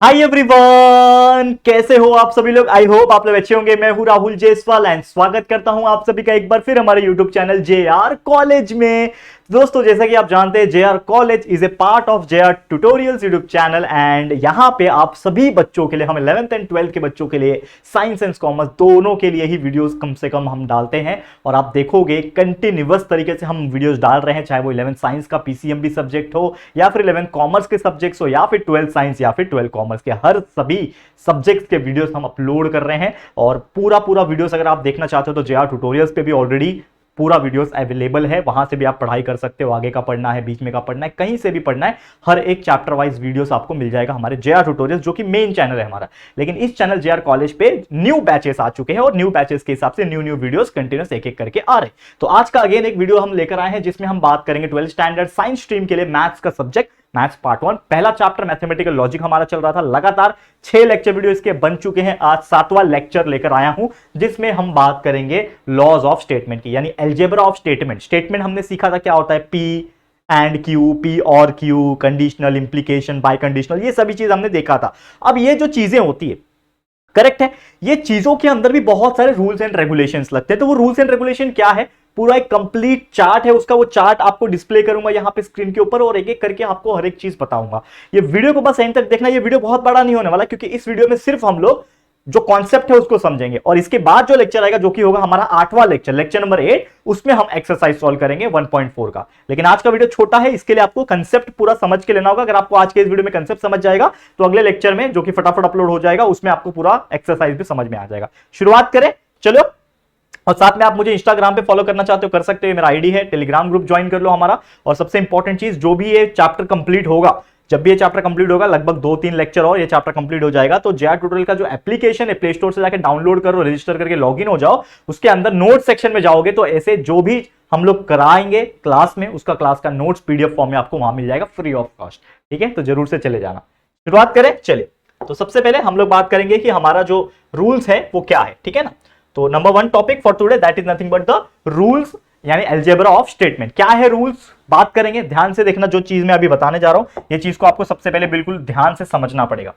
Hi everyone, कैसे हो आप सभी लोग। आई होप आप लोग अच्छे होंगे। मैं हूं राहुल जायसवाल एंड स्वागत करता हूं आप सभी का एक बार फिर हमारे यूट्यूब चैनल जेआर कॉलेज में। दोस्तों, जैसा कि आप जानते हैं, JR college is a part of JR tutorials YouTube channel and यहां पे आप सभी बच्चों के लिए, हम 11th एंड 12th के बच्चों के लिए, साइंस एंड कॉमर्स दोनों के लिए ही वीडियोस कम से कम हम डालते हैं। और आप देखोगे कंटिन्यूअस तरीके से हम वीडियोस डाल रहे हैं, चाहे वो 11th साइंस का पीसीएमबी सब्जेक्ट हो या फिर 11th कॉमर्स के सब्जेक्ट्स हो या फिर 12th साइंस या फिर 12th कॉमर्स के हर सभी सब्जेक्ट्स के वीडियोस हम अपलोड कर रहे हैं। और पूरा वीडियोस अगर आप देखना चाहते हो तो जेआर ट्यूटोरियल्स पे भी ऑलरेडी पूरा वीडियोस अवेलेबल है, वहां से भी आप पढ़ाई कर सकते हो। आगे का पढ़ना है, बीच में का पढ़ना है, कहीं से भी पढ़ना है, हर एक चैप्टर वाइज वीडियोस आपको मिल जाएगा हमारे जेआर ट्यूटोरियल्स, जो कि मेन चैनल है हमारा। लेकिन इस चैनल जेआर कॉलेज पे न्यू बैचेस आ चुके हैं और न्यू बैचेस के हिसाब से न्यू वीडियोस कंटिन्यूस एक एक करके आ रहे। तो आज का अगेन एक वीडियो हम लेकर आए हैं जिसमें हम बात करेंगे 12th स्टैंडर्ड साइंस स्ट्रीम के लिए मैथ्स का सब्जेक्ट, मैथ्स पार्ट 1। पहला चैप्टर मैथमेटिकल लॉजिक हमारा चल रहा था, लगातार 6 लेक्चर वीडियो इसके बन चुके हैं। आज 7वां लेक्चर लेकर आया हूं जिसमें हम बात करेंगे लॉज ऑफ स्टेटमेंट की, यानी अलजेब्रा ऑफ स्टेटमेंट। स्टेटमेंट हमने सीखा था क्या होता है, पी एंड क्यू, पी और Q, conditional, implication, bye conditional, ये सभी चीज हमने देखा था। अब ये जो चीजें होती है, करेक्ट है, ये चीजों के अंदर भी बहुत सारे रूल्स एंड रेगुलेशंस लगते हैं। तो वो रूल्स एंड रेगुलेशन क्या है, पूरा एक कंप्लीट चार्ट है उसका, वो चार्ट आपको डिस्प्ले करूंगा यहां पे स्क्रीन के ऊपर और एक एक करके आपको हर एक चीज बताऊंगा। ये वीडियो को बस एंड तक देखना। ये वीडियो बहुत बड़ा नहीं होने वाला, क्योंकि इस वीडियो में सिर्फ हम लोग जो कॉन्सेप्ट है उसको समझेंगे और इसके बाद जो लेक्चर आएगा, जो कि होगा हमारा 8वां लेक्चर, लेक्चर नंबर 8, उसमें हम एक्सरसाइज सॉल्व करेंगे 1.4 का। लेकिन आज का वीडियो छोटा है, इसके लिए आपको कंसेप्ट पूरा समझ के लेना होगा। अगर आपको आज के इस वीडियो में कंसेप्ट समझ जाएगा तो अगले लेक्चर में, जो कि फटाफट अपलोड हो जाएगा, उसमें आपको पूरा एक्सरसाइज भी समझ में आ जाएगा। शुरुआत करें, चलो। और साथ में आप मुझे इंस्टाग्राम पे फॉलो करना चाहते हो कर सकते हो, मेरा आईडी है। टेलीग्राम ग्रुप ज्वाइन कर लो हमारा। और सबसे इंपॉर्टेंट चीज, जो भी ये चैप्टर कंप्लीट होगा, जब भी ये चैप्टर कंप्लीट होगा, लगभग 2-3 लेक्चर और ये चैप्टर कंप्लीट हो जाएगा, तो जेआर ट्यूटोरियल का जो एप्लीकेशन है, प्ले स्टोर से जाकर डाउनलोड करो, रजिस्टर करके लॉगिन हो जाओ। उसके अंदर नोट सेक्शन में जाओगे तो ऐसे जो भी हम लोग कराएंगे क्लास में, उसका क्लास का नोट्स पीडीएफ फॉर्म में आपको वहां मिल जाएगा फ्री ऑफ कॉस्ट। ठीक है, तो जरूर से चले जाना। शुरुआत करें, चलिए। तो सबसे पहले हम लोग बात करेंगे कि हमारा जो रूल्स है वो क्या है, ठीक है ना। तो number 1 topic for today, that is nothing but the rules, यानी अलजेब्रा ऑफ स्टेटमेंट। क्या है रूल्स, बात करेंगे। ध्यान से देखना, जो चीज मैं अभी बताने जा रहा हूं, ये चीज को आपको सबसे पहले बिल्कुल ध्यान से समझना पड़ेगा।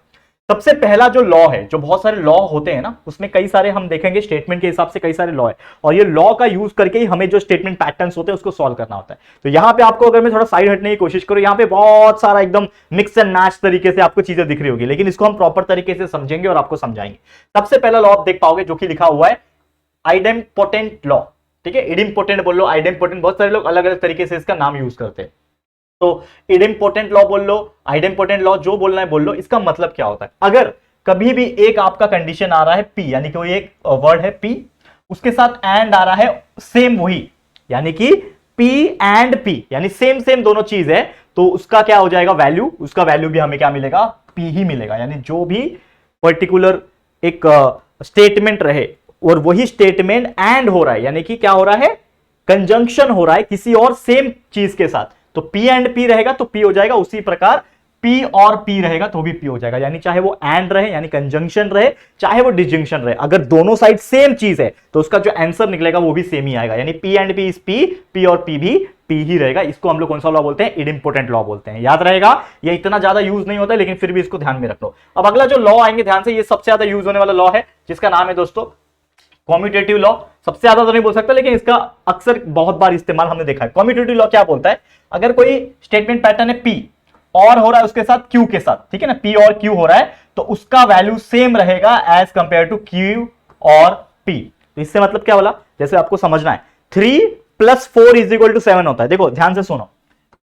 सबसे पहला जो लॉ है, जो बहुत सारे लॉ होते हैं ना, उसमें कई सारे हम देखेंगे स्टेटमेंट के हिसाब से कई सारे लॉ है, और ये लॉ का यूज करके ही हमें जो स्टेटमेंट पैटर्न्स होते हैं उसको सॉल्व करना होता है। तो यहां पे आपको, अगर मैं थोड़ा साइड हटने की कोशिश करूं, यहां पे बहुत सारा एकदम मिक्स एंड मैच तरीके से आपको चीजें दिख रही होगी, लेकिन इसको हम प्रॉपर तरीके से समझेंगे और आपको समझाएंगे। सबसे पहला लॉ आप देख पाओगे, जो कि लिखा हुआ है आइडेम्पोटेंट लॉ। ठीक है, इडिम्पोटेंट बोल लो, आइडेम्पोटेंट, बहुत सारे लोग अलग अलग तरीके से इसका नाम यूज करते हैं। तो इडिम्पोटेंट लॉ बोल लो, आइडेम्पोटेंट लॉ, जो बोलना है बोल लो। इसका मतलब क्या होता है, अगर कभी भी एक आपका कंडीशन आ रहा है पी, यानी कि कोई एक वर्ड है पी, उसके साथ एंड आ रहा है सेम वही, यानी कि पी एंड पी, यानी सेम सेम दोनों चीज है, तो उसका क्या हो जाएगा वैल्यू, उसका वैल्यू भी हमें क्या मिलेगा, पी ही मिलेगा। यानी जो भी पर्टिकुलर एक स्टेटमेंट रहे और वही स्टेटमेंट एंड हो रहा है, यानी कि क्या हो रहा है, कंजंक्शन हो रहा है किसी और सेम चीज के साथ, तो पी एंड पी रहेगा तो पी हो जाएगा। उसी प्रकार पी और पी रहेगा तो भी पी हो जाएगा, यानी चाहे वो एंड रहे, यानी कंजंक्शन रहे, चाहे वो डिजंक्शन रहे, अगर दोनों साइड सेम चीज है तो उसका जो आंसर निकलेगा वो भी सेम ही आएगा। यानी P and P is P, P और पी भी पी ही रहेगा। इसको हम लोग कौन सा लॉ बोलते हैं, इडिम्पोटेंट लॉ बोलते हैं। याद रहेगा, ये इतना ज्यादा यूज नहीं होता, लेकिन फिर भी इसको ध्यान में रख लो। अब अगला जो लॉ आएंगे, ध्यान से, ये सबसे ज्यादा यूज होने वाला लॉ है, जिसका नाम है दोस्तों कॉम्यूटेटिव लॉ। सबसे ज्यादा तो नहीं बोल सकता, लेकिन इसका अक्सर बहुत बार इस्तेमाल हमने देखा है। कॉम्यूटेटिव लॉ क्या बोलता है, अगर कोई स्टेटमेंट पैटर्न है पी और हो रहा है उसके साथ क्यू के साथ, ठीक है ना, पी और क्यू हो रहा है, तो उसका वैल्यू सेम रहेगा एज कंपेयर टू क्यू और पी। तो इससे मतलब क्या बोला, जैसे आपको समझना है, 3 + 4 = 7 होता है। देखो ध्यान से सुनो,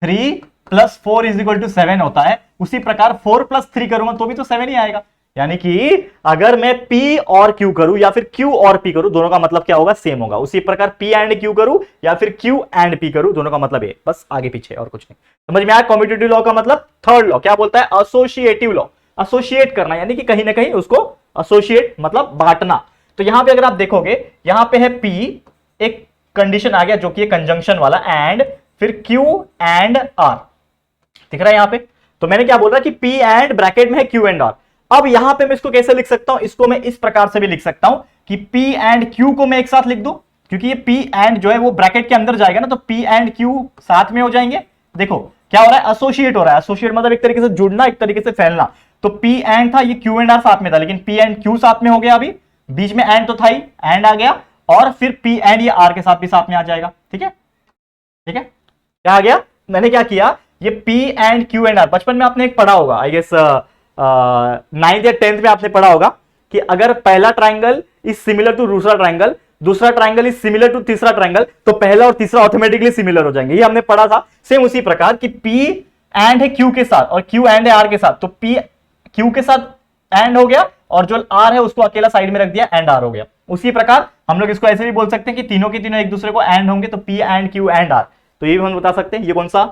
3 + 4 = 7 होता है। उसी प्रकार 4 + 3 करूंगा तो भी तो 7 ही आएगा। यानी कि अगर मैं P और Q करूं या फिर Q और P करूं, दोनों का मतलब क्या होगा, सेम होगा। उसी प्रकार P एंड Q करूं या फिर Q एंड P करूं, दोनों का मतलब ये, बस आगे पीछे और कुछ नहीं। समझ में आया। कॉम्यूटेटिव लॉ का मतलब थर्ड लॉ क्या बोलता है, एसोसिएटिव लॉ। एसोसिएट करना, यानी कि कहीं ना कहीं उसको एसोसिएट मतलब बांटना। तो यहां पे अगर आप देखोगे, यहां पे है P, एक कंडीशन आ गया जो कि कंजंक्शन वाला, एंड फिर Q एंड R दिख रहा है यहां पे। तो मैंने क्या बोल रहा कि P एंड ब्रैकेट में है Q एंड R। अब यहां पे मैं इसको कैसे लिख सकता हूं, इसको मैं इस प्रकार से भी लिख सकता हूं कि P एंड Q को मैं एक साथ लिख दूं, क्योंकि ये P एंड जो है वो ब्रैकेट के अंदर जाएगा ना, तो P एंड Q साथ में हो जाएंगे। देखो क्या हो रहा है, एसोसिएट हो रहा है। एसोसिएट मतलब एक तरीके से जुड़ना, एक तरीके से फैलना। तो P एंड था, ये Q एंड R साथ में था, लेकिन P एंड Q साथ में हो गया, अभी बीच में एंड तो था ही, एंड आ गया, और फिर P एंड ये R के साथ भी साथ में आ जाएगा। ठीक है, ठीक है, क्या आ गया, मैंने क्या किया, ये P and Q and R बचपन में आपने एक पढ़ा होगा, आई गेस 9th या 10th में आपने पढ़ा होगा कि अगर पहला ट्राइंगल इज सिमिलर टू दूसरा ट्राइंगल, दूसरा ट्राइंगल इज सिमिलर टू तीसरा ट्राइंगल, तो पहला और तीसरा ऑटोमेटिकली सिमिलर हो जाएंगे, ये हमने पढ़ा था। सेम उसी प्रकार कि P एंड है Q के साथ और Q एंड है R के साथ, तो P Q के साथ एंड हो गया और जो R है उसको अकेला साइड में रख दिया, एंड R हो गया। उसी प्रकार हम लोग इसको ऐसे भी बोल सकते हैं कि तीनों के तीनों एक दूसरे को एंड होंगे, तो P and Q and R, तो ये भी हम बता सकते हैं। ये कौन सा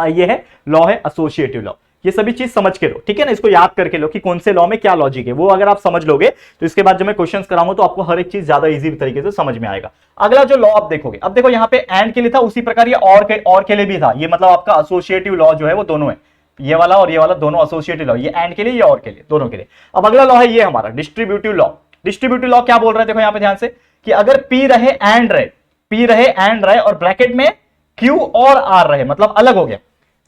ये है लॉ, है एसोसिएटिव लॉ। ये सभी चीज समझ के लो, ठीक है ना, इसको याद करके लो कि कौन से लॉ में क्या लॉजिक है, वो अगर आप समझ लोगे तो इसके बाद जब मैं क्वेश्चंस कराऊंगा तो आपको हर एक चीज ज्यादा इजी तरीके से समझ में आएगा। अगला जो लॉ आप देखोगे, अब देखो यहाँ पे एंड के लिए था, उसी प्रकार ये और के लिए भी था, ये मतलब आपका एसोसिएटिव लॉ जो है वो दोनों है, ये वाला और ये वाला दोनों एसोसिएटिव लॉ, ये एंड के लिए, ये और के लिए, दोनों के लिए। अब अगला लॉ है ये हमारा डिस्ट्रीब्यूटिव लॉ। डिस्ट्रीब्यूटिव लॉ क्या बोल रहे हैं, देखो यहाँ पे ध्यान से, कि अगर P रहे एंड रहे, P रहे एंड रहे और ब्रैकेट में Q और R रहे, मतलब अलग हो गया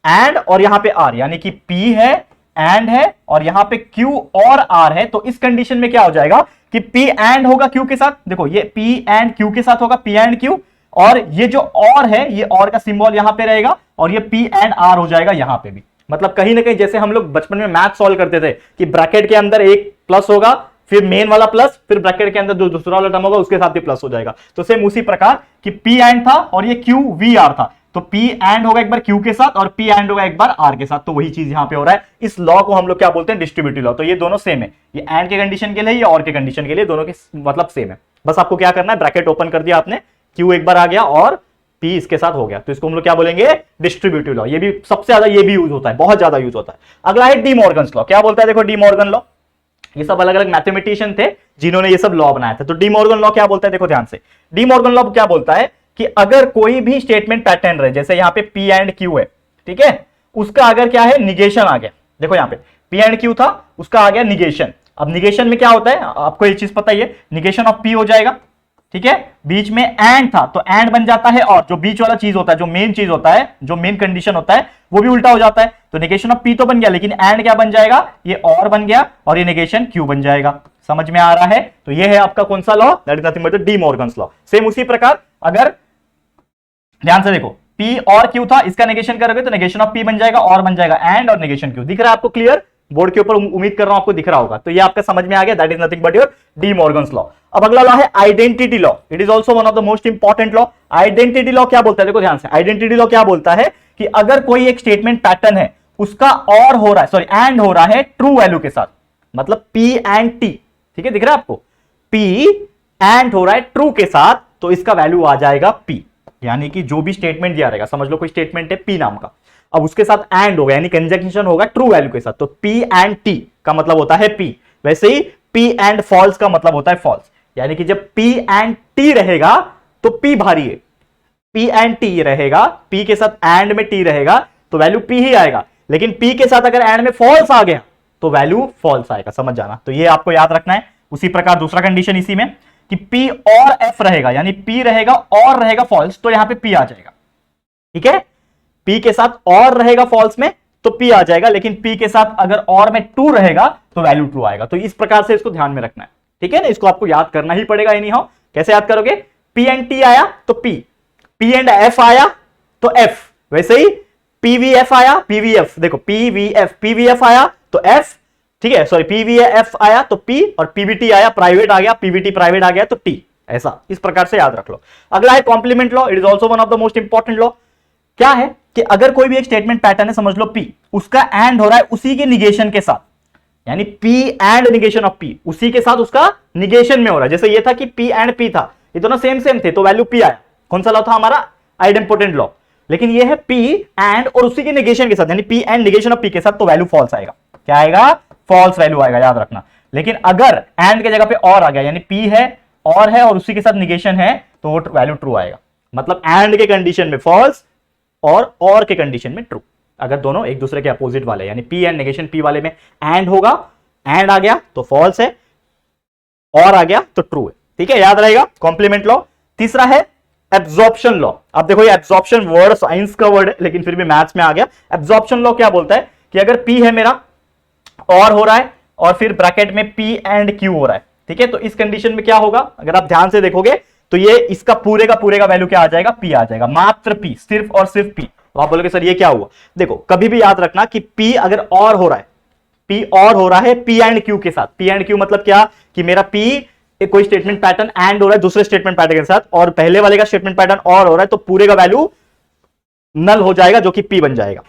एंड और यहां पे R, यानी कि P है एंड है और यहां पे Q और R है, तो इस कंडीशन में क्या हो जाएगा कि P एंड होगा Q के साथ, देखो ये P एंड Q के साथ होगा, P एंड Q, और ये जो और है, ये और का सिंबल यहां पे रहेगा और ये P एंड R हो जाएगा यहां पे भी। मतलब कहीं ना कहीं जैसे हम लोग बचपन में मैथ सॉल्व करते थे कि ब्रैकेट के अंदर एक प्लस होगा, फिर मेन वाला प्लस, फिर ब्रैकेट के अंदर जो दूसरा वाला टर्म होगा उसके साथ भी प्लस हो जाएगा, तो सेम उसी प्रकार कि P एंड था और ये Q V R था, तो P एंड होगा एक बार Q के साथ और P एंड होगा एक बार R के साथ, तो वही चीज यहां पे हो रहा है। इस लॉ को हम लोग क्या बोलते हैं, डिस्ट्रीब्यूटिव लॉ। तो ये दोनों सेम है, ये एंड के कंडीशन के लिए, ये और के कंडीशन के लिए, दोनों के मतलब सेम है। बस आपको क्या करना है, ब्रैकेट ओपन कर दिया आपने, Q एक बार आ गया और P इसके साथ हो गया, तो इसको हम लोग क्या बोलेंगे, डिस्ट्रीब्यूटिव लॉ। ये भी सबसे ज्यादा ये भी यूज होता है, बहुत ज्यादा यूज होता है। अगला है डी मॉर्गन्स लॉ। क्या बोलता है, देखो डी मॉर्गन लॉ, ये सब अलग अलग मैथमेटिशियन थे जिन्होंने ये सब लॉ बनाया था। तो डी मॉर्गन लॉ क्या बोलता है, देखो ध्यान से, डी मॉर्गन लॉ क्या बोलता है कि अगर कोई भी स्टेटमेंट पैटर्न रहे, जैसे यहां पे P एंड Q है, ठीक है, उसका अगर क्या है, निगेशन आ गया, देखो यहां पे P एंड Q था, उसका आ गया निगेशन। अब निगेशन में क्या होता है, आपको ये चीज पता ही है, निगेशन ऑफ P हो जाएगा, ठीक है, बीच में एंड था तो एंड बन जाता है, और जो बीच वाला चीज होता है, जो मेन चीज होता है, जो मेन कंडीशन होता है, वो भी उल्टा हो जाता है। तो निगेशन ऑफ P तो बन गया, लेकिन एंड क्या बन जाएगा, ये और बन गया और ये निगेशन Q बन जाएगा। समझ में आ रहा है, तो ये है आपका कौन सा law, that is nothing but D Morgan's law. Same उसी प्रकार अगर ध्यान से देखो P और Q था, इसका नेगेशन करोगे तो नेगेशन ऑफ P बन जाएगा और बन जाएगा एंड और नेगेशन Q। दिख रहा है आपको क्लियर, बोर्ड के ऊपर उम्मीद कर रहा हूं आपको दिख रहा होगा, तो ये आपका समझ में आ गया, that is nothing but your D Morgan's law. अब अगला लॉ है identity law. It is also one of the most important law. Identity law क्या बोलता है, देखो ध्यान से, आइडेंटिटी लॉ क्या बोलता है कि अगर कोई एक स्टेटमेंट पैटर्न है, उसका और हो रहा है, सॉरी एंड हो रहा है ट्रू वैल्यू के साथ, मतलब P एंड T, ठीक है, दिख रहा है आपको, P एंड हो रहा है ट्रू के साथ, तो इसका वैल्यू आ जाएगा P। यानी कि जो भी स्टेटमेंट दिया रहेगा, समझ लो कोई स्टेटमेंट है P नाम का, अब उसके साथ एंड होगा, यानी कंजंक्शन होगा ट्रू वैल्यू के साथ, तो P एंड T का मतलब होता है P। वैसे ही P एंड फॉल्स का मतलब होता है फॉल्स, यानी कि जब P एंड T रहेगा तो P भारी है, P एंड T रहेगा, P के साथ एंड में T रहेगा तो वैल्यू P ही आएगा, लेकिन P के साथ अगर एंड में फॉल्स आ गया तो वैल्यू फॉल्स आएगा, समझ जाना। तो ये आपको याद रखना है। उसी प्रकार दूसरा कंडीशन इसी में कि P और F रहेगा, यानी P रहेगा और रहेगा फॉल्स, तो यहां पे P आ जाएगा, ठीक है, P के साथ और रहेगा फॉल्स में तो P आ जाएगा, लेकिन P के साथ अगर और में ट्रू रहेगा तो वैल्यू ट्रू आएगा। तो इस प्रकार से इसको ध्यान में रखना है, ठीक है ना, इसको आपको याद करना ही पड़ेगा। एनी हाउ कैसे याद करोगे, P एंड T आया तो P, P एंड F आया तो F, वैसे ही PVF आया, PVF देखो PVF आया तो F, ठीक है, सॉरी PVF आया तो P, और PVT आया, प्राइवेट आ गया, PVT प्राइवेट आ गया तो T, ऐसा इस प्रकार से याद रख लो। अगला है complement law. It is also one of the most important law. क्या है कि अगर कोई भी एक स्टेटमेंट पैटर्न है, समझ लो P, उसका एंड हो रहा है उसी के निगेशन के साथ, यानी P and negation of P, उसी के साथ उसका निगेशन में हो रहा है। जैसे ये था कि P एंड P था, ये दोनों सेम थे तो वैल्यू P आया। कौन सा लॉ था हमारा, आइडेंपोटेंट लॉ। लेकिन ये है P एंड और उसी के निगेशन के साथ, यानी P and negation of P के साथ, तो वैल्यू फॉल्स आएगा। क्या आएगा, फॉल्स वैल्यू आएगा, याद रखना। लेकिन अगर एंड के जगह पे और आ गया, यानी P है और उसी के साथ निगेशन है, तो वो वैल्यू ट्रू आएगा। मतलब एंड के कंडीशन में फॉल्स और के कंडीशन में ट्रू। अगर दोनों एक दूसरे के अपोजिट वाले, यानी P एंड निगेशन P वाले में एंड होगा, एंड आ गया तो फॉल्स है, और आ गया तो ट्रू है, ठीक है, याद रहेगा। Complement law. तीसरा है एब्जॉर्प्शन लॉ। अब देखो ये एब्जॉर्प्शन वर्ड साइंस का वर्ड है, लेकिन फिर भी मैथ्स में आ गया। एब्जॉर्प्शन लॉ क्या बोलता है कि अगर P है मेरा और हो रहा है और फिर ब्रैकेट में P एंड Q हो रहा है, ठीक है। तो इस कंडीशन में क्या होगा, अगर आप ध्यान से देखोगे तो ये इसका पूरे का वैल्यू क्या आ जाएगा, P आ जाएगा, मात्र P, सिर्फ और सिर्फ P। तो आप बोलोगे सर ये क्या हुआ, देखो कभी भी याद रखना कि P अगर और हो रहा है, P और हो रहा है P एंड Q के साथ। P एंड Q मतलब क्या, कि मेरा P एक कोई स्टेटमेंट पैटर्न एंड हो रहा है दूसरे स्टेटमेंट पैटर्न के साथ, और पहले वाले का स्टेटमेंट पैटर्न और हो रहा है, तो पूरे का वैल्यू नल हो जाएगा जो कि P बन जाएगा।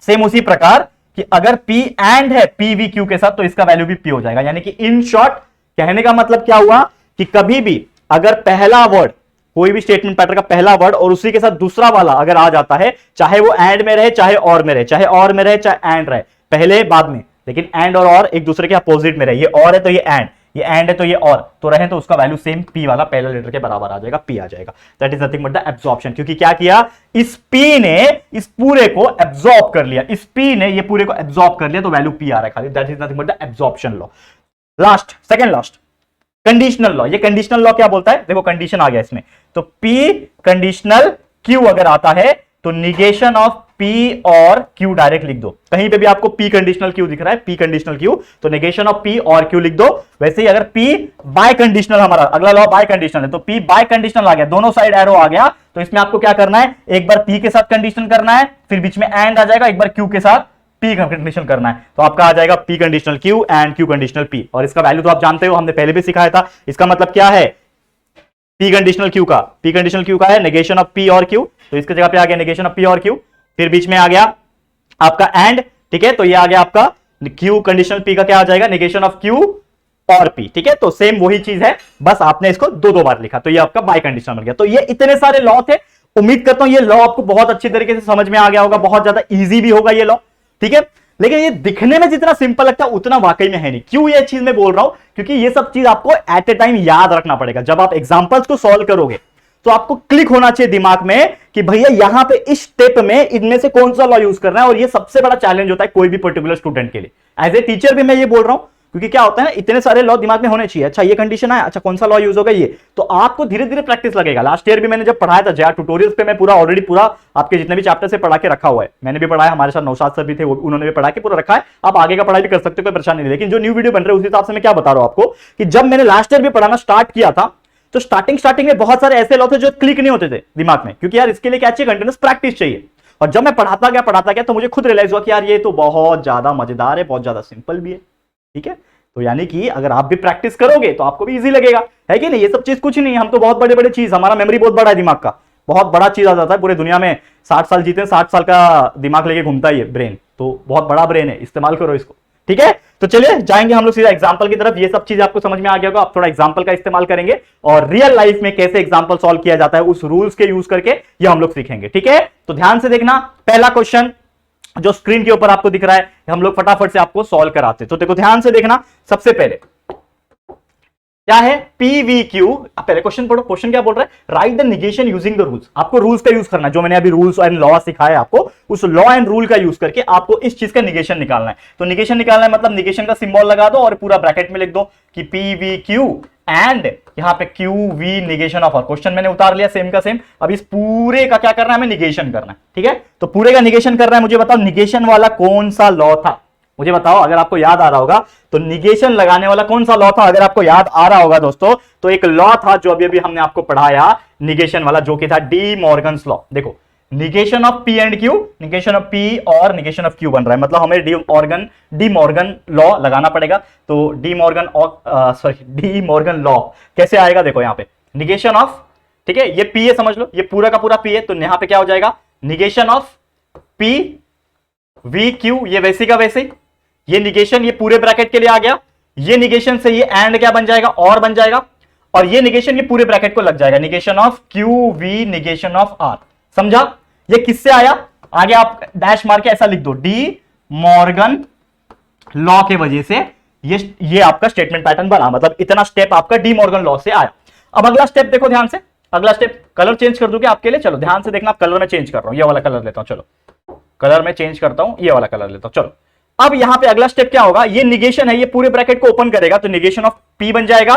सेम उसी प्रकार कि अगर P एंड है PVQ के साथ तो इसका वैल्यू भी P हो जाएगा। यानी कि इन शॉर्ट कहने का मतलब क्या हुआ कि कभी भी अगर पहला वर्ड, कोई भी स्टेटमेंट पैटर्न का पहला वर्ड और उसी के साथ दूसरा वाला अगर आ जाता है, चाहे वो एंड में रहे चाहे और में रहे, चाहे और में रहे चाहे एंड रहे, पहले बाद में, लेकिन एंड और एक दूसरे के अपोजिट में रहे, ये और है तो ये एंड, ये एंड है तो ये और, तो रहे तो उसका वैल्यू सेम P वाला पहले लेटर के बराबर आ जाएगा, P आ जाएगा। That is nothing but the absorption, क्योंकि क्या किया, इस P ने इस पूरे को एब्जॉर्ब कर लिया, इस P ने ये पूरे को एब्जॉर्ब कर लिया, तो वैल्यू P आ रहा है खाली। That is nothing but the absorption law. Last, second last, conditional law. ये कंडीशनल लॉ क्या बोलता है, देखो कंडीशन आ गया इसमें, तो P कंडीशनल Q अगर आता है तो निगेशन ऑफ P और Q डायरेक्ट लिख दो। कहीं पे भी आपको P कंडीशनल Q दिख रहा है, P कंडीशनल Q, तो निगेशन ऑफ P और Q लिख दो। वैसे ही अगर P बाय कंडीशनल, हमारा अगला लॉ बाय कंडीशनल है, तो P बाय कंडीशनल आ गया, दोनों साइड एरो आ गया, तो इसमें आपको क्या करना है, एक बार P के साथ कंडीशन करना है, फिर बीच में एंड आ जाएगा, एक बार Q के साथ P कंडीशन करना है, तो आपका आ जाएगा P conditional Q and Q conditional P। और इसका वैल्यू तो आप जानते हो, हमने पहले भी सिखाया था। इसका मतलब क्या है, P कंडीशनल Q का है नेगेशन ऑफ P और Q, तो इसकी जगह पे आ गया नेगेशन ऑफ P और Q, फिर बीच में आ गया आपका एंड, ठीक है, तो ये आ गया आपका Q कंडीशनल P का क्या आ जाएगा, नेगेशन ऑफ Q और P, ठीक है। तो सेम वही चीज है, बस आपने इसको दो बार लिखा, तो ये आपका बाय कंडीशनल बन गया। तो ये इतने सारे लॉ थे, उम्मीद करता हूं ये लॉ आपको बहुत अच्छी तरीके से समझ में आ गया होगा, बहुत ज्यादा इजी भी होगा ये लॉ, ठीक है। लेकिन ये दिखने में जितना सिंपल लगता है उतना वाकई में है नहीं। क्यों ये चीज मैं बोल रहा हूं, क्योंकि ये सब चीज आपको एट ए टाइम याद रखना पड़ेगा। जब आप एग्जांपल्स को सॉल्व करोगे तो आपको क्लिक होना चाहिए दिमाग में कि भैया यहां पे इस स्टेप में इनमें से कौन सा लॉ यूज करना है, और ये सबसे बड़ा चैलेंज होता है कोई भी पर्टिकुलर स्टूडेंट के लिए। एज ए टीचर भी मैं ये बोल रहा हूं, क्योंकि क्या होता है ना, इतने सारे लॉ दिमाग में होने चाहिए। अच्छा ये कंडीशन है, अच्छा कौन सा लॉ यूज होगा, ये तो आपको धीरे धीरे प्रैक्टिस लगेगा। लास्ट ईयर भी मैंने जब पढ़ाया था JR ट्यूटोरियल्स पे, मैं पूरा ऑलरेडी पूरा आपके जितने भी चैप्टर से पढ़ा के रखा हुआ है, मैंने भी पढ़ाया, हमारे साथ नौशाद सर भी थे, उन्होंने भी पढ़ा के पूरा रखा है। आप आगे का पढ़ाई भी कर सकते हो, कोई परेशानी नहीं। लेकिन जो न्यू वीडियो बन रहे हैं उस हिसाब से मैं क्या बता रहा हूं आपको, कि जब मैंने लास्ट ईयर भी पढ़ाना स्टार्ट किया था तो स्टार्टिंग में बहुत सारे ऐसे लॉ थे जो क्लिक नहीं होते थे दिमाग में, क्योंकि यार इसके लिए क्या चाहिए, कंटिन्यूस प्रैक्टिस चाहिए। और जब मैं पढ़ाता गया तो मुझे खुद रियलाइज हुआ कि यार ये तो बहुत ज्यादा मजेदार है, बहुत ज्यादा सिंपल भी है, ठीक है। तो यानी कि अगर आप भी प्रैक्टिस करोगे तो आपको भी इजी लगेगा, है कि नहीं। ये सब चीज कुछ नहीं है, हम तो बहुत बड़े बड़े चीज, हमारा मेमोरी बहुत बड़ा है, दिमाग का बहुत बड़ा चीज आ जाता है। पूरे दुनिया में 60 साल जीते, 60 साल का दिमाग लेके घूमता है ये ब्रेन, तो बहुत बड़ा ब्रेन है, इस्तेमाल करो इसको, ठीक है। तो चलिए जाएंगे हम लोग सीधा एग्जांपल की तरफ। ये सब चीज आपको समझ में आ गया होगा, आप थोड़ा एग्जांपल का इस्तेमाल करेंगे और रियल लाइफ में कैसे एग्जांपल सॉल्व किया जाता है उस रूल्स के यूज करके ये हम लोग सीखेंगे, ठीक है। तो ध्यान से देखना, पहला क्वेश्चन जो स्क्रीन के ऊपर आपको दिख रहा है, हम लोग फटाफट से आपको सॉल्व कराते हैं। तो देखो ध्यान से देखना, सबसे पहले क्या है, PVQ। पहले क्वेश्चन पढ़ो, क्वेश्चन क्या बोल रहा है, right the negation using the rules. आपको रूल्स का यूज करना है, जो मैंने अभी रूल्स एंड लॉ सिखाया है आपको, उस लॉ एंड रूल का यूज करके आपको इस चीज का निगेशन निकालना है। तो निगेशन निकालना है मतलब निगेशन का सिंबल लगा दो और पूरा ब्रैकेट में लिख दो कि PVQ एंड यहां पे QV निगेशन ऑफ। क्वेश्चन मैंने उतार लिया सेम का सेम। अब इस पूरे का क्या करना है, हमें निगेशन करना है, ठीक है। तो पूरे का निगेशन कर रहा है, मुझे बताओ निगेशन वाला कौन सा लॉ था, मुझे बताओ। अगर आपको याद आ रहा होगा तो निगेशन लगाने वाला कौन सा लॉ था, अगर आपको याद आ रहा होगा दोस्तों, तो एक लॉ था जो अभी अभी हमने आपको पढ़ाया निगेशन वाला, जो कि था डी मॉर्गन्स लॉ। देखो negation of P and Q, negation of P और निगेशन ऑफ Q बन रहा है, मतलब हमें डी मॉर्गन लॉ लगाना पड़ेगा। तो डी मॉर्गन लॉ कैसे आएगा, देखो यहाँ पे निगेशन ऑफ, ठीक है, ये P है समझ लो, ये पूरा का पूरा P है, तो यहां पे क्या हो जाएगा, निगेशन ऑफ P VQ, ये वैसे का वैसे, ये निगेशन ये पूरे ब्रैकेट के लिए आ गया, ये निगेशन से ये एंड क्या बन जाएगा, और बन जाएगा, और ये निगेशन ये पूरे ब्रैकेट को लग जाएगा, negation of QV negation of R। समझा, ये किससे आया, आगे आप डैश मार के ऐसा लिख दो, डी मॉर्गन लॉ के वजह से ये आपका स्टेटमेंट पैटर्न बना, मतलब इतना स्टेप आपका डी मॉर्गन लॉ से आया। अब अगला स्टेप देखो ध्यान से, अगला स्टेप कलर चेंज कर दूं क्या आपके लिए, चलो ध्यान से देखना, कलर में चेंज कर रहा हूं, ये वाला कलर लेता हूं, चलो कलर में चेंज करता हूं, ये वाला कलर लेता हूं, चलो। अब यहां पे अगला स्टेप क्या होगा, ये निगेशन है, ये पूरे ब्रैकेट को ओपन करेगा, तो निगेशन ऑफ P बन जाएगा।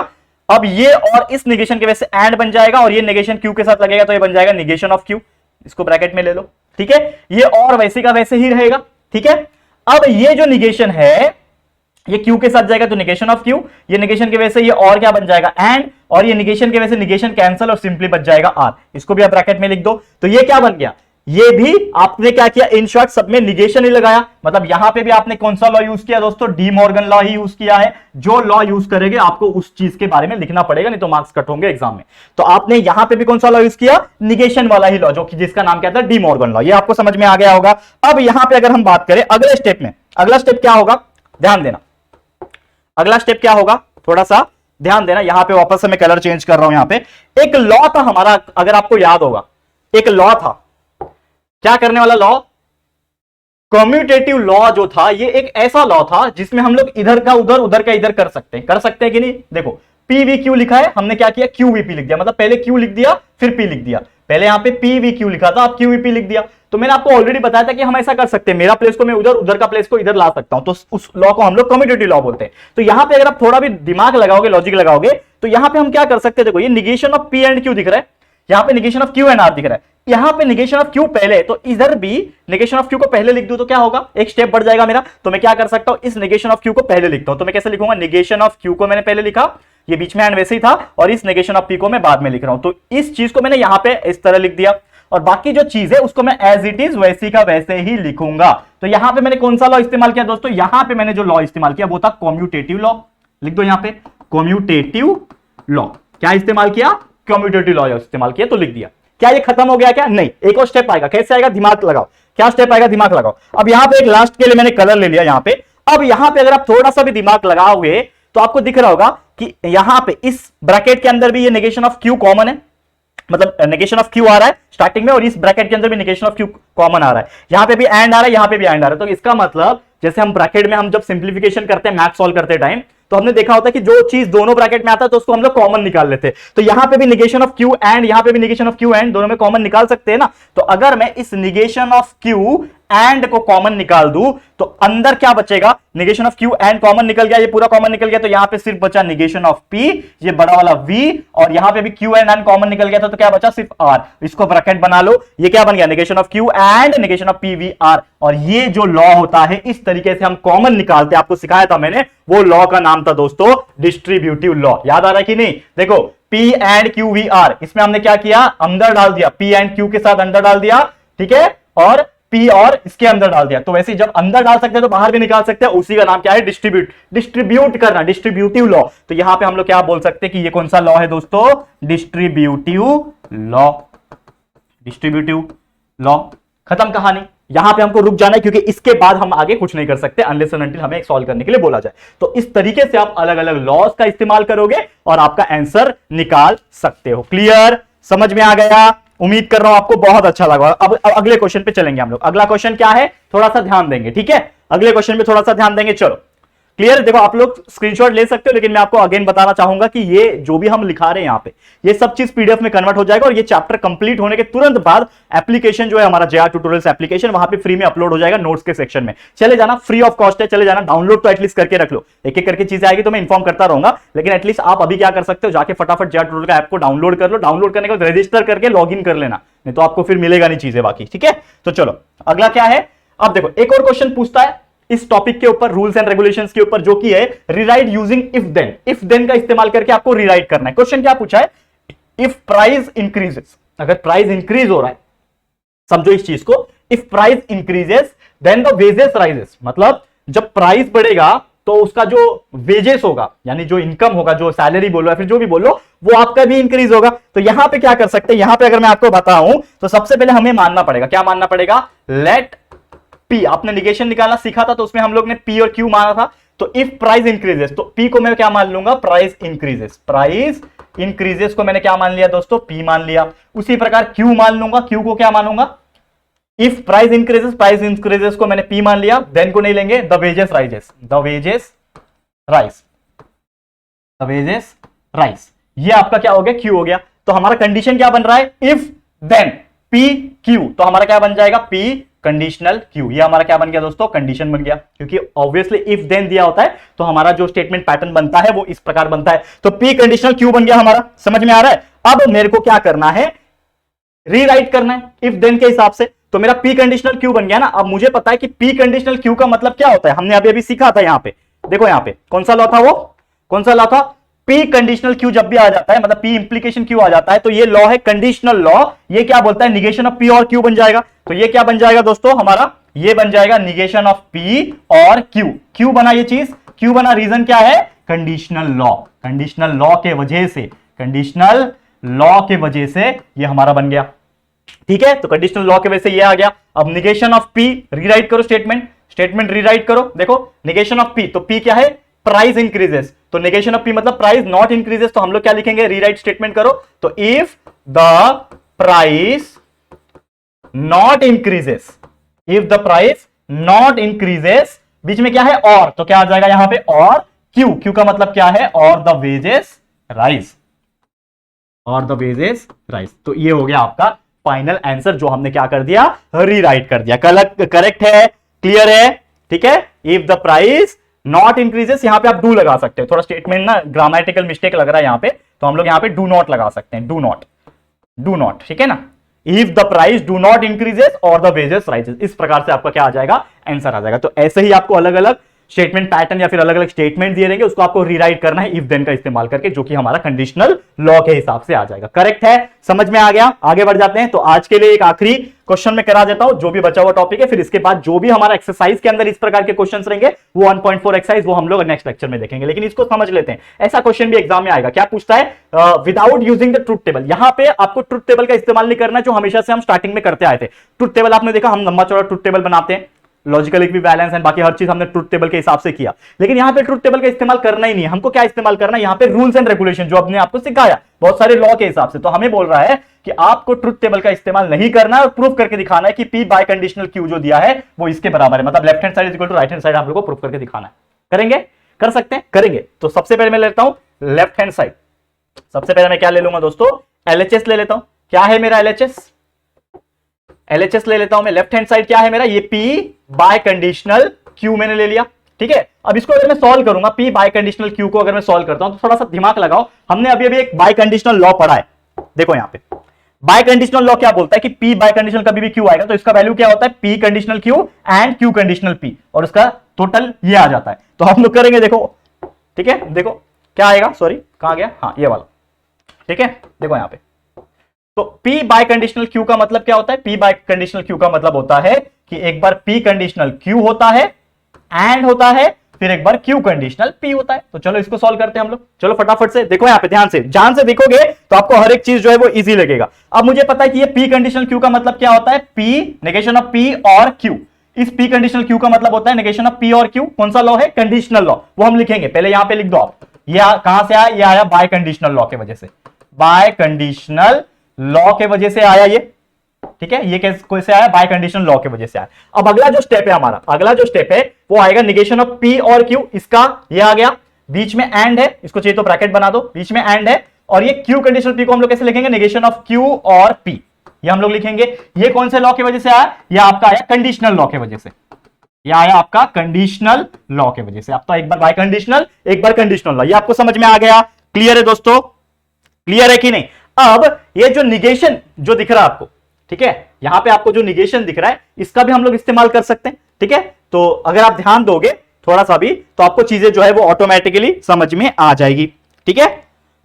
अब ये और इस निगेशन के वजह से एंड बन जाएगा, और ये निगेशन Q के साथ लगेगा, तो ये बन जाएगा निगेशन ऑफ Q, इसको ब्रैकेट में ले लो, ठीक है। ये और वैसे का वैसे ही रहेगा, ठीक है। अब ये जो निगेशन है ये क्यू के साथ जाएगा तो निगेशन ऑफ क्यू, ये निगेशन की वजह से ये और क्या बन जाएगा एंड, और ये निगेशन की वजह से निगेशन कैंसिल और सिंपली बच जाएगा आर। इसको भी आप ब्रैकेट में लिख दो। तो ये क्या बन गया, ये भी आपने क्या किया, इन शॉर्ट सब में निगेशन ही लगाया। मतलब यहां पे भी आपने कौन सा लॉ यूज किया दोस्तों, डी मॉर्गन लॉ ही यूज किया है। जो लॉ यूज करेंगे आपको उस चीज के बारे में लिखना पड़ेगा, नहीं तो मार्क्स कट होंगे एग्जाम में। तो आपने यहां पे भी कौन सा लॉ यूज किया, निगेशन वाला ही लॉ, जो कि जिसका नाम क्या था, डी मॉर्गन लॉ। ये आपको समझ में आ गया होगा। अब यहां पे अगर हम बात करें अगले स्टेप में, अगला स्टेप क्या होगा, ध्यान देना, अगला स्टेप क्या होगा, थोड़ा सा ध्यान देना। यहां पे वापस से मैं कलर चेंज कर रहा हूं। यहां पे एक लॉ था हमारा, अगर आपको याद होगा, एक लॉ था, क्या करने वाला लॉ, कम्यूटेटिव लॉ जो था, ये एक ऐसा लॉ था जिसमें हम लोग इधर का उधर, उधर का इधर कर सकते हैं कि नहीं। देखो पीवीक्यू लिखा है, हमने क्या किया, क्यूवीपी लिख दिया। मतलब पहले क्यू लिख दिया फिर पी लिख दिया। पहले यहां पे पीवीक्यू लिखा था, अब क्यूवीपी लिख दिया। तो मैंने आपको ऑलरेडी बताया था कि हम ऐसा कर सकते हैं, मेरा प्लेस को मैं उधर, उधर का प्लेस को इधर ला सकता हूं। तो उस लॉ को हम लोग कम्यूटेटिव लॉ बोलते हैं। तो यहां पे अगर आप थोड़ा भी दिमाग लगाओगे, लॉजिक लगाओगे, तो यहां पे हम क्या कर सकते हैं, देखो ये negation of P and Q दिख रहा है, यहां पे negation of Q and R दिख रहा है, यहां पे निगेशन ऑफ क्यू पहले, तो इधर भी निगेशन ऑफ क्यू को पहले लिख दूं तो क्या होगा, एक स्टेप बढ़ जाएगा मेरा। तो मैं क्या कर सकता हूं, इस निगेशन ऑफ क्यू को पहले लिखता हूं। तो मैं कैसे लिखूंगा, निगेशन ऑफ क्यू को मैंने पहले लिखा, ये बीच में एंड वैसे ही था, और इस निगेशन ऑफ पी को मैं बाद में लिख रहा हूं। तो इस चीज को मैंने यहां पे इस तरह लिख दिया, और बाकी जो चीज है उसको मैं एज इट इज वैसी का वैसे ही लिखूंगा। तो यहां पे मैंने कौन सा लॉ इस्तेमाल किया दोस्तों, यहां पे मैंने जो लॉ इस्तेमाल किया वो था कम्यूटेटिव लॉ। लिख दो यहां पे कम्यूटेटिव लॉ, क्या इस्तेमाल किया, कम्यूटेटिव लॉ इस्तेमाल किया, तो लिख दिया। क्या ये खत्म हो गया क्या, नहीं, एक और स्टेप आएगा। कैसे आएगा, दिमाग लगाओ, क्या स्टेप आएगा, दिमाग लगाओ। अब यहां पे एक लास्ट के लिए मैंने कलर ले लिया यहां पे। अब यहां पे अगर आप थोड़ा सा भी दिमाग लगाओगे तो आपको दिख रहा होगा कि यहां पे इस ब्रैकेट के अंदर भी ये नेगेशन ऑफ क्यू कॉमन है, मतलब नेगेशन ऑफ क्यू आ रहा है स्टार्टिंग में, और इस ब्रैकेट के अंदर भी नेगेशन ऑफ क्यू कॉमन आ रहा है। यहां पे भी एंड आ रहा है, यहां पे भी एंड आ रहा है। तो इसका मतलब जैसे हम ब्रैकेट में हम जब सिंप्लीफिकेशन करते हैं मैथ सॉल्व करते टाइम, तो हमने देखा होता है कि जो चीज दोनों ब्रैकेट में आता है तो उसको हम लोग कॉमन निकाल लेते हैं। तो यहां पे भी निगेशन ऑफ क्यू एंड यहां पे भी निगेशन ऑफ क्यू एंड, दोनों में कॉमन निकाल सकते हैं ना। तो अगर मैं इस निगेशन ऑफ क्यू एंड को कॉमन निकाल दूं तो अंदर क्या बचेगा, negation of Q and common निकल गया, ये पूरा कॉमन निकल गया, तो यहां पे सिर्फ बचा निगेशन ऑफ पी, ये बड़ा वाला वी, और यहां पे भी क्यू एंड एन कॉमन निकल गया था, तो क्या बचा, सिर्फ आर। इसको ब्रैकेट बना लो, ये क्या बन गया, negation of Q and negation of P V R. और ये जो लॉ होता है, इस तरीके से हम कॉमन निकालते, आपको सिखाया था मैंने, वो लॉ का नाम था दोस्तों डिस्ट्रीब्यूटिव लॉ। याद आ रहा है कि नहीं, देखो P and Q V R, इसमें हमने क्या किया, अंदर डाल दिया, पी एंड क्यू के साथ अंदर डाल दिया, ठीक है, और पी और इसके अंदर डाल दिया। तो वैसे जब अंदर डाल सकते हैं तो बाहर भी निकाल सकते हैं, उसी का नाम क्या है, डिस्ट्रीब्यूट करना, डिस्ट्रीब्यूटिव लॉ। तो यहां पे हम लोग क्या बोल सकते हैं कि ये कौन सा लॉ है दोस्तों, डिस्ट्रीब्यूटिव लॉ, डिस्ट्रीब्यूटिव लॉ। खत्म कहानी, यहां पे हमको रुक जाना है, क्योंकि इसके बाद हम आगे कुछ नहीं कर सकते अनलेस एंड अनटिल हमें एक सॉल्व करने के लिए बोला जाए। तो इस तरीके से आप अलग अलग लॉज का इस्तेमाल करोगे और आपका आंसर निकाल सकते हो। क्लियर, समझ में आ गया, उम्मीद कर रहा हूं आपको बहुत अच्छा लगा। अब अगले क्वेश्चन पे चलेंगे हम लोग। अगला क्वेश्चन क्या है, थोड़ा सा ध्यान देंगे, ठीक है, अगले क्वेश्चन पे थोड़ा सा ध्यान देंगे। चलो क्लियर, देखो आप लोग स्क्रीनशॉट ले सकते हो, लेकिन मैं आपको अगेन बताना चाहूंगा कि ये जो भी हम लिखा रहे हैं यहां पे, ये सब चीज पीडीएफ में कन्वर्ट हो जाएगा, और ये चैप्टर कंप्लीट होने के तुरंत बाद एप्लीकेशन जो है हमारा जेआर ट्यूटोरियल्स एप्लीकेशन, वहां पे फ्री में अपलोड हो जाएगा नोट्स के सेक्शन में। चले जाना, फ्री ऑफ कॉस्ट है, चले जाना, डाउनलोड तो एटलीस्ट करके रख लो। एक एक करके चीजें आएगी तो मैं इन्फॉर्म करता रहूंगा, लेकिन एटलीस्ट आप अभी क्या कर सकते हो, जाके फटाफट जेआर ट्यूटोरियल का ऐप को डाउनलोड कर लो। डाउनलोड करने के बाद रजिस्टर करके लॉग इन कर लेना, नहीं तो आपको फिर मिलेगा नहीं चीजें बाकी, ठीक है। तो चलो अगला क्या है, अब देखो एक और क्वेश्चन पूछता है इस टॉपिक के ऊपर, रूल्स एंड रेगुलेशंस के ऊपर, जो कि है rewrite using if then. If then का इस्तेमाल करके आपको रीराइट करना है। क्वेश्चन क्या पूछा है, इफ प्राइस इंक्रीजेस, अगर प्राइस इंक्रीज हो रहा है, समझो इस चीज को, if price increases then the wages rises, मतलब जब प्राइस बढ़ेगा तो उसका जो वेजेस होगा, यानी जो इनकम होगा, जो सैलरी बोलो या फिर जो भी बोलो, वो आपका भी इंक्रीज होगा। तो यहां पे क्या कर सकते हैं, यहां पे अगर मैं आपको बताऊं तो सबसे पहले हमें मानना पड़ेगा, क्या मानना पड़ेगा, लेट पी, आपने निगेशन निकालना सीखा था तो उसमें हम लोग ने पी और क्यू माना था। तो इफ प्राइस इंक्रीजेस, तो पी को मैं क्या मान लूंगा, प्राइस इंक्रीजेस, प्राइस इंक्रीजेस को मैंने क्या मान लिया दोस्तों, पी मान लिया। उसी प्रकार क्यू मान लूंगा, क्यू को क्या मानूंगा, if price increases, price increases को मैंने पी मान लिया, देन को नहीं लेंगे, the wages rises, the wages rice, the wages rice, ये आपका क्या हो गया, क्यू हो गया। तो हमारा कंडीशन क्या बन रहा है, इफ देन पी क्यू, तो हमारा क्या बन जाएगा, पी कंडीशनल क्यू। ये हमारा क्या बन गया दोस्तों, कंडीशन बन गया, क्योंकि ऑब्वियसली इफ देन दिया होता है तो हमारा जो स्टेटमेंट पैटर्न बनता है वो इस प्रकार बनता है। तो पी कंडीशनल क्यू बन गया हमारा, समझ में आ रहा है। अब मेरे को क्या करना है, रीराइट करना है इफ देन के हिसाब से। तो मेरा पी कंडीशनल क्यू बन गया ना। अब मुझे पता है कि पी कंडीशनल क्यू का मतलब क्या होता है, हमने अभी अभी सीखा था यहां पे, देखो यहां पे कौन सा लॉ था, वो कौन सा लॉ था, पी कंडीशनल क्यू जब भी आ जाता है, मतलब पी इंप्लीकेशन क्यू आ जाता है, तो ये लॉ है कंडीशनल लॉ। ये क्या बोलता है, निगेशन ऑफ पी और क्यू बन जाएगा। तो ये क्या बन जाएगा दोस्तों हमारा, ये बन जाएगा निगेशन ऑफ पी और क्यू। क्यों बना ये चीज, क्यों बना, रीजन क्या है, कंडीशनल लॉ। कंडीशनल लॉ के वजह से, कंडीशनल लॉ के वजह से ये हमारा बन गया। ठीक है, तो कंडीशनल लॉ के वजह से ये आ गया। अब निगेशन ऑफ पी, रीराइट करो स्टेटमेंट, स्टेटमेंट रीराइट करो। देखो निगेशन ऑफ पी, तो पी क्या है, प्राइस इंक्रीजेस, तो निगेशन ऑफ पी मतलब प्राइस नॉट इंक्रीजेस, तो हम लोग क्या लिखेंगे, रीराइट स्टेटमेंट करो। तो if the price not increases, if the price not increases, बीच में क्या है और, तो क्या आ जाएगा यहां पे और क्यू, क्यू का मतलब क्या है, और द वेजेस राइज, और द वेजेस राइज। तो ये हो गया आपका फाइनल आंसर, जो हमने क्या कर दिया, रीराइट कर दिया। करेक्ट है, क्लियर है, ठीक है। If the price not increases, यहां पे आप डू लगा सकते हो, थोड़ा स्टेटमेंट ना ग्रामेटिकल मिस्टेक लग रहा है यहां पे, तो हम लोग यहां पे डू नॉट लगा सकते हैं, डू नॉट, डू नॉट, ठीक है ना। If the price do not increases और द वेजेस राइजेस, इस प्रकार से आपका क्या आ जाएगा, आंसर आ जाएगा। तो ऐसे ही आपको अलग अलग स्टेटमेंट पैटर्न या फिर अलग अलग स्टेटमेंट दिए रहेंगे, उसको आपको रीराइट करना है इफ देन का इस्तेमाल करके, जो कि हमारा कंडीशनल लॉ के हिसाब से आ जाएगा। करेक्ट है, समझ में आ गया, आगे बढ़ जाते हैं। तो आज के लिए एक आखिरी क्वेश्चन में करा देता हूं, जो भी बचा हुआ टॉपिक है, फिर इसके बाद जो भी हमारा एक्सरसाइज के अंदर इस प्रकार के क्वेश्चंस रहेंगे, वो 1.4 एक्सरसाइज वो हम लोग नेक्स्ट लेक्चर में देखेंगे। लेकिन इसको समझ लेते हैं, ऐसा क्वेश्चन भी एग्जाम में आएगा, क्या पूछता है, without using the truth table. यहां पे आपको ट्रुथ टेबल का इस्तेमाल नहीं करना, जो हमेशा से हम स्टार्टिंग में करते आए थे। ट्रुथ टेबल आपने देखा, हम लंबा चौड़ा ट्रुथ टेबल बनाते हैं, लॉजिकल इक्विवेलेंस एंड बाकी हर चीज हमने ट्रुथ टेबल के हिसाब से किया। लेकिन यहां पे ट्रुथ टेबल का इस्तेमाल करना ही नहीं है, हमको क्या इस्तेमाल करना है, यहां पे रूल्स एंड रेगुलेशन, जो आपने आपको सिखाया बहुत सारे लॉ के हिसाब से। तो हमें बोल रहा है कि आपको ट्रुथ टेबल का इस्तेमाल नहीं करना है और प्रूफ करके दिखाना है कि पी बाय कंडीशनल क्यू जो दिया है वो इसके बराबर है, मतलब left hand side is equal to right hand side, हम लोग को प्रूफ करके दिखाना है। करेंगे, कर सकते हैं, करेंगे। तो सबसे पहले मैं लेता हूं लेफ्ट हैंड साइड। सबसे पहले मैं क्या ले लूंगा दोस्तों, एलएचएस ले लेता हूं। क्या है मेरा एलएचएस, एलएचएस ले लेता हूं मैं। लेफ्ट हैंड साइड क्या है मेरा, ये P बाय कंडीशनल Q मैंने ले लिया, ठीक है। अब इसको अगर मैं सॉल्व करूंगा, P बाय कंडीशनल Q को अगर मैं सॉल्व करता हूं, तो थोड़ा सा दिमाग लगाओ, हमने अभी अभी एक बाय कंडीशनल लॉ पढ़ा है। देखो यहां पे बाय कंडीशनल लॉ क्या बोलता है कि P बाय कंडीशनल कभी भी Q आएगा तो इसका वैल्यू क्या होता है, P conditional Q and Q conditional P, और उसका टोटल ये आ जाता है। तो हम लोग करेंगे, देखो ठीक है, देखो क्या आएगा, सॉरी कहां गया, हाँ ये वाला, ठीक है। देखो यहां पे तो P बाय कंडीशनल Q का मतलब क्या होता है, P बाय कंडीशनल Q का मतलब होता है कि एक बार P कंडीशनल Q होता है एंड होता है, फिर एक बार Q कंडीशनल P होता है। तो चलो इसको सॉल्व करते हैं हम लोग, चलो फटाफट से। देखो यहां पे ध्यान से, जान से देखोगे तो आपको हर एक चीज जो है वो इजी लगेगा। अब मुझे पता है कि ये P कंडीशनल Q का मतलब क्या होता है, P नेगेशन ऑफ P और Q। इस P कंडीशनल Q का मतलब होता है नेगेशन ऑफ P और Q। कौन सा लॉ है, कंडीशनल लॉ, वो हम लिखेंगे। पहले यहां पे लिख दो आप, ये कहां से आया, ये आया बाय कंडीशनल लॉ के वजह से, बाय कंडीशनल लॉ के वजह से आया ये, ठीक है। ये कैसे आया, बाय कंडीशनल लॉ के वजह से आया। अब अगला जो स्टेप है हमारा, अगला जो स्टेप है वो आएगा निगेशन ऑफ P और Q। इसका ये आ गया, बीच में एंड है, इसको चाहिए तो ब्रैकेट बना दो, बीच में एंड है। और ये Q कंडीशनल P को हम लोग कैसे लिखेंगे, निगेशन ऑफ Q और P, ये हम लोग लिखेंगे। ये कौन से लॉ की वजह से आया, ये आपका आया कंडीशनल लॉ के वजह से, ये आया आपका कंडीशनल लॉ के वजह से। अब तो एक बार बाय कंडीशनल, एक बार कंडीशनल लॉ, ये आपको समझ में आ गया, क्लियर है दोस्तों, क्लियर है कि नहीं। अब ये जो निगेशन जो दिख रहा है आपको, ठीक है, यहां पे आपको जो निगेशन दिख रहा है, इसका भी हम लोग इस्तेमाल कर सकते हैं, ठीक है। तो अगर आप ध्यान दोगे थोड़ा सा भी, तो आपको चीजें जो है वो ऑटोमेटिकली समझ में आ जाएगी, ठीक है।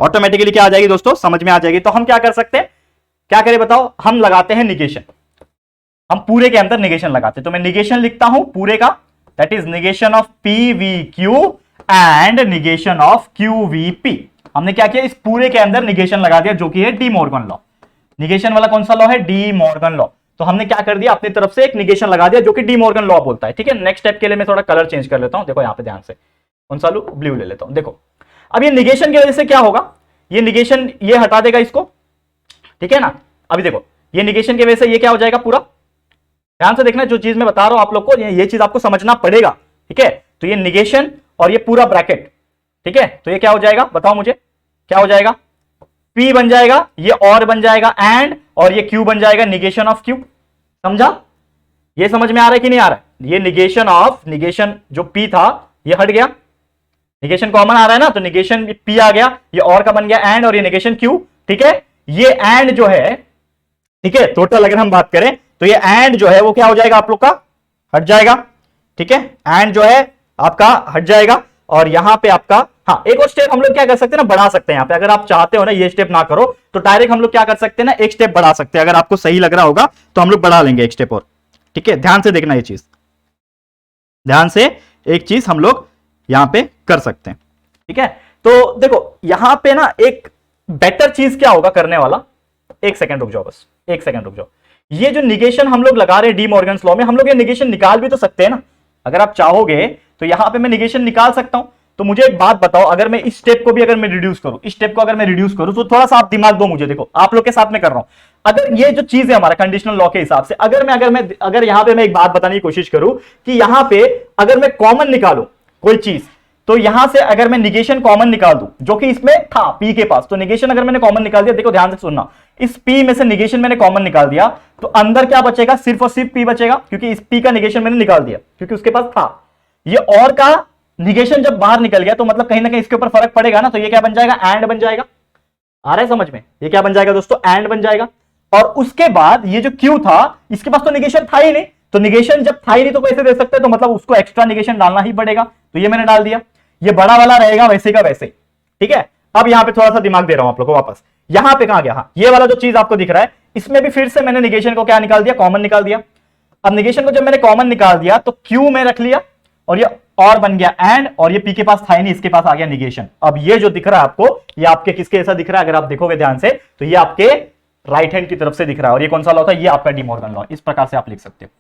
ऑटोमेटिकली क्या आ जाएगी दोस्तों, समझ में आ जाएगी। तो हम क्या कर सकते हैं, क्या करें बताओ, हम लगाते हैं निगेशन, हम पूरे के अंदर निगेशन लगाते हैं। तो मैं निगेशन लिखता हूं पूरे का, that is negation of PVQ and negation of QVP। हमने क्या किया, इस पूरे के अंदर निगेशन लगा दिया, जो कि है डी मॉर्गन लॉ। निगेशन वाला कौन सा लॉ है, डी मॉर्गन लॉ। तो हमने क्या कर दिया, अपनी तरफ से एक निगेशन लगा दिया, जो कि डी मॉर्गन लॉ बोलता है, ठीक है। नेक्स्ट स्टेप के लिए मैं थोड़ा कलर चेंज कर लेता हूं, देखो यहां पे ध्यान से, कौन सा लू, ब्लू ले लेता हूं। देखो अब ये निगेशन की वजह से क्या होगा, ये निगेशन ये हटा देगा इसको, ठीक है ना। अभी देखो ये निगेशन की वजह से ये क्या हो जाएगा पूरा, ध्यान से देखना, जो चीज मैं बता रहा हूं आप लोग को, ये चीज आपको समझना पड़ेगा, ठीक है। तो ये निगेशन और ये पूरा ब्रैकेट, ठीक है, तो ये क्या हो जाएगा बताओ मुझे, क्या हो जाएगा, P बन जाएगा, ये और बन जाएगा एंड, और ये Q बन जाएगा निगेशन ऑफ Q। समझा, ये समझ में आ रहा है कि नहीं आ रहा है। ये निगेशन ऑफ, निगेशन जो P था ये हट गया, निगेशन कॉमन आ रहा है ना, तो निगेशन P आ गया, ये और का बन गया एंड, और ये निगेशन Q, ठीक है। ये एंड जो है, ठीक है, टोटल अगर हम बात करें तो ये एंड जो है वो क्या हो जाएगा आप लोग का, हट जाएगा, ठीक है। एंड जो है आपका हट जाएगा, और यहां पे आपका, हाँ एक और स्टेप हम लोग क्या कर सकते हैं ना, बढ़ा सकते हैं यहां पे। अगर आप चाहते हो ना ये स्टेप ना करो तो डायरेक्ट हम लोग क्या कर सकते हैं ना, एक स्टेप बढ़ा सकते हैं। अगर आपको सही लग रहा होगा तो हम लोग बढ़ा लेंगे एक स्टेप और। ठीक है, ध्यान से देखना ये चीज, ध्यान से एक चीज हम लोग यहां पे कर सकते हैं। ठीक है, तो देखो यहां पे ना एक बेटर चीज क्या होगा करने वाला, एक सेकंड रुक जाओ, बस एक सेकंड रुक जाओ। ये जो निगेशन हम लोग लगा रहे हैं डी मॉर्गन्स लॉ में, हम लोग ये निगेशन निकाल भी तो सकते हैं ना। अगर आप चाहोगे तो यहां पे मैं निगेशन निकाल सकता हूं। तो मुझे एक बात बताओ, अगर मैं इस स्टेप को भी अगर मैं रिड्यूस करूं, इस स्टेप को अगर मैं रिड्यूस करूं, तो थोड़ा सा आप दिमाग दो मुझे, देखो आप लोग के साथ में कर रहा हूं। अगर ये जो चीज है हमारा कंडीशनल लॉ के हिसाब से, अगर यहां पे मैं एक बात बताने की कोशिश करूं कि यहां पे अगर मैं कॉमन निकालूं कोई चीज, तो यहां से अगर मैं निगेशन कॉमन निकाल दूं जो कि इसमें था P के पास, तो निगेशन अगर मैंने कॉमन निकाल दिया, देखो ध्यान से सुनना, इस P में से निगेशन मैंने कॉमन निकाल दिया, तो अंदर क्या बचेगा, सिर्फ और सिर्फ P बचेगा, क्योंकि इस P का निगेशन मैंने निकाल दिया क्योंकि उसके पास था। ये और का निगेशन जब बाहर निकल गया तो मतलब कहीं ना कहीं इसके ऊपर फर्क पड़ेगा ना, तो ये क्या बन जाएगा, एंड बन जाएगा। आ रहा है समझ में, ये क्या बन जाएगा दोस्तों, एंड बन जाएगा। और उसके बाद ये जो Q था, इसके पास तो निगेशन था ही नहीं, तो निगेशन जब था ही नहीं तो कैसे दे सकते, तो मतलब उसको एक्स्ट्रा निगेशन डालना ही पड़ेगा, तो ये मैंने डाल दिया। ये बड़ा वाला रहेगा वैसे का वैसे। ठीक है, अब यहां पे थोड़ा सा दिमाग दे रहा हूं आप लोगों को वापस। यहां पे कहां गया, हाँ ये वाला जो चीज आपको दिख रहा है, इसमें भी फिर से मैंने निगेशन को क्या निकाल दिया, कॉमन निकाल दिया। अब निगेशन को जब मैंने कॉमन निकाल दिया तो Q में रख लिया और ये और बन गया एंड, और ये P के पास था ही नहीं, इसके पास आ गया निगेशन। अब ये जो दिख रहा है आपको, ये आपके किसके ऐसा दिख रहा है, अगर आप देखोगे ध्यान से तो ये आपके राइट हैंड की तरफ से दिख रहा है। और ये कौन सा लॉ था, ये आपका डी मॉर्गन लॉ। इस प्रकार से आप लिख सकते हो,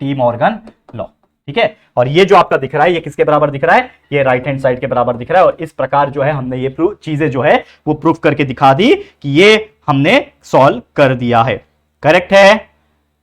डी मॉर्गन लॉ। ठीक है, और ये जो आपका दिख रहा है ये किसके बराबर दिख रहा है, ये राइट हैंड साइड के बराबर दिख रहा है। और इस प्रकार जो है हमने ये चीजें जो है वो प्रूफ करके दिखा दी कि ये हमने सॉल्व कर दिया है। करेक्ट है,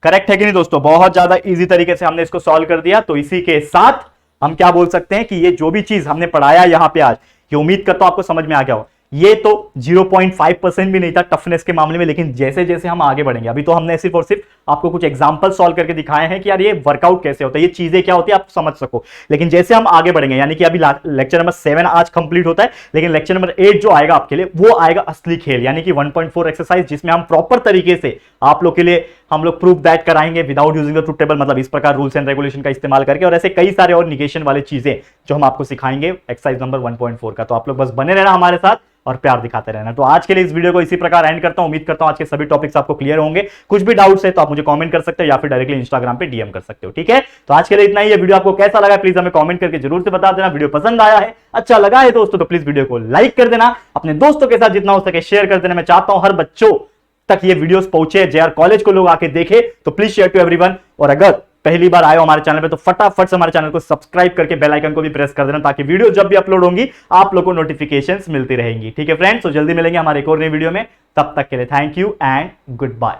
करेक्ट है कि नहीं दोस्तों, बहुत ज्यादा इजी तरीके से हमने इसको सॉल्व कर दिया। तो इसी के साथ हम क्या बोल सकते हैं कि ये जो भी चीज हमने पढ़ाया यहां पे आज, ये उम्मीद करता हूं आपको समझ में आ गया हो। ये तो 0.5% भी नहीं था टफनेस के मामले में, लेकिन जैसे जैसे हम आगे बढ़ेंगे, अभी तो हमने सिर्फ और सिर्फ आपको कुछ एग्जांपल सॉल्व करके दिखाए हैं कि यार ये वर्कआउट कैसे होता है, ये चीजें क्या होती है आप समझ सको। लेकिन जैसे हम आगे बढ़ेंगे, यानी कि अभी लेक्चर नंबर 7 आज कंप्लीट होता है, लेकिन लेक्चर नंबर 8 जो आएगा आपके लिए, वो आएगा असली खेल, यानी कि 1.4 एक्सरसाइज, जिसमें हम प्रॉपर तरीके से आप लोग के लिए हम लोग प्रूफ दैट कराएंगे without using the truth table, मतलब इस प्रकार रूल्स एंड रेगुलेशन का इस्तेमाल करके, और ऐसे कई सारे और निगेशन वाले चीजें जो हम आपको सिखाएंगे एक्सरसाइज नंबर 1.4 का। तो आप लोग बस बने रहना हमारे साथ और प्यार दिखाते रहना। तो आज के लिए इस वीडियो को इसी प्रकार एंड करता हूं। उम्मीद करता हूं आज के सभी टॉपिक्स आपको क्लियर होंगे। कुछ भी डाउट्स है तो आप मुझे कमेंट कर सकते हो या फिर डायरेक्टली इंस्टाग्राम पे डीएम कर सकते हो। ठीक है, तो आज के लिए इतना ही। ये वीडियो आपको कैसा लगा प्लीज हमें कमेंट करके जरूर से बता देना। वीडियो पसंद आया है, अच्छा लगा है दोस्तों, तो प्लीज वीडियो को लाइक कर देना, अपने दोस्तों के साथ जितना हो सके शेयर कर देना। मैं चाहता हूं हर बच्चों तक ये वीडियोस पहुंचे, जेआर कॉलेज को लोग आके देखे, तो प्लीज शेयर टू एवरीवन। और अगर पहली बार आए हो हमारे चैनल पे तो फटाफट से हमारे चैनल को सब्सक्राइब करके बेल आइकन को भी प्रेस कर देना, ताकि वीडियो जब भी अपलोड होंगी आप लोगों को नोटिफिकेशंस मिलती रहेंगी। ठीक है फ्रेंड्स, तो जल्दी मिलेंगे हमारे एक और नई वीडियो में। तब तक के लिए thank you and good bye.